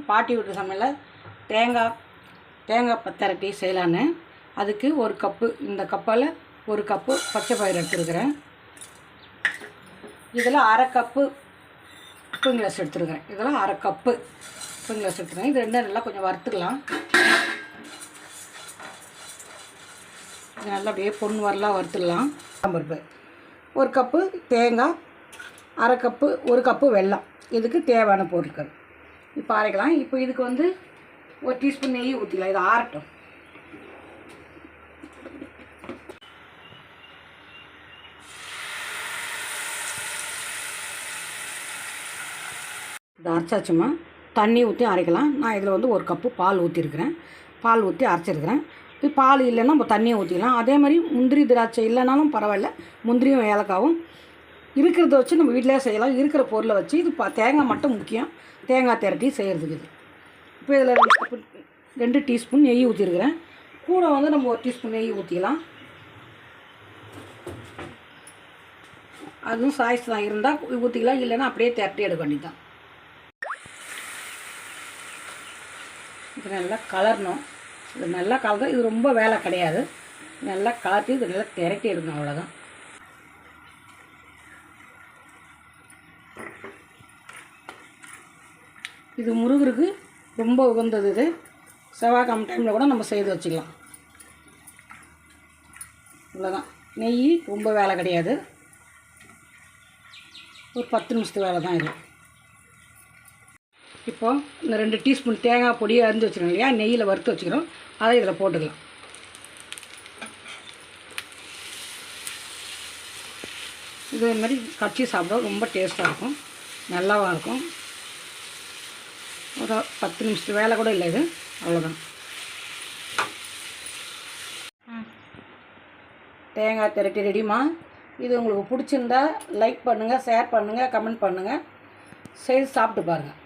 பாட்டி வீட்டு சமையலில் தேங்காய் திரட்டி செய்யலான்னு அதுக்கு ஒரு கப்பு, இந்த கப்பால் ஒரு கப்பு பச்சை பயிறு எடுத்துருக்கிறேன். இதில் அரை கப்பு உப்பு கிளாஸ் எடுத்துருக்கிறேன். இதெல்லாம் அரை கப்பு உப்பு கிளாஸ் எடுத்துருக்கேன். இது ரெண்டும் நல்லா கொஞ்சம் வறுத்துக்கலாம். இது நல்லா அப்படியே பொண்ணு வரலாம் வறுத்துடலாம். பருப்பு ஒரு கப்பு, தேங்காய் அரை கப்பு, ஒரு கப்பு வெல்லம், இதுக்கு தேவையான பொருட்கள் இப்போ அரைக்கலாம். இப்போ இதுக்கு வந்து ஒரு டீஸ்பூன் நெய் ஊற்றிக்கலாம். இது ஆறட்டும். இது அரைச்சாச்சுமா தண்ணி ஊற்றி அரைக்கலாம். நான் இதில் வந்து ஒரு கப்பு பால் ஊற்றிருக்கிறேன். பால் ஊற்றி அரைச்சிருக்கிறேன். இப்போ பால் இல்லைன்னா நம்ம தண்ணியை ஊற்றிக்கலாம். அதே மாதிரி முந்திரி திராட்சை இல்லைனாலும் பரவாயில்ல, முந்திரியும் ஏலக்காவும் இருக்கிறத வச்சு நம்ம வீட்டிலே செய்யலாம். இருக்கிற பொருளை வச்சு இது தேங்காய் மட்டும் முக்கியம். தேங்காய் திரட்டி செய்கிறதுக்கு இது. இப்போ இதில் 2 டீஸ்பூன் நெய் ஊற்றிருக்கிறேன். கூட வந்து நம்ம 1 டீஸ்பூன் நெய் ஊற்றிக்கலாம். அதுவும் சாய்ஸ் தான் இருந்தால் ஊற்றிக்கலாம், இல்லைன்னா அப்படியே திரட்டி எடுக்க வேண்டியதான். இது நல்லா கலரணும். இது நல்லா கலந்து, இது ரொம்ப வேலை கிடையாது. நல்லா கலத்தி இது நல்லா திரட்டி எடுக்கணும், அவ்வளோதான். இது முருகருக்கு ரொம்ப உகந்தது. இது செவ்வாய்க்கிழமை டைமில் கூட நம்ம செய்து வச்சுக்கலாம். இவ்வளோதான். நெய் ரொம்ப வேலை கிடையாது. ஒரு 10 நிமிஷத்து வேலை தான் இது. இப்போது இந்த 2 டீஸ்பூன் தேங்காய் பொடியை அரிஞ்சு வச்சுக்கிறோம் இல்லையா, நெய்யில் வறுத்து வச்சுக்கிறோம். அதை இதில் போட்டுக்கலாம். இதே மாதிரி கச்சி சாப்பிட ரொம்ப டேஸ்ட்டாக இருக்கும், நல்லாவும் இருக்கும். ஒரு 10 நிமிஷத்து வேலை கூட இல்லை இது, அவ்வளோதான். தேங்காய் திரட்டி ரெடிமா. இது உங்களுக்கு பிடிச்சிருந்தா லைக் பண்ணுங்கள், ஷேர் பண்ணுங்கள், கமெண்ட் பண்ணுங்கள், செய்து சாப்பிட்டு பாருங்கள்.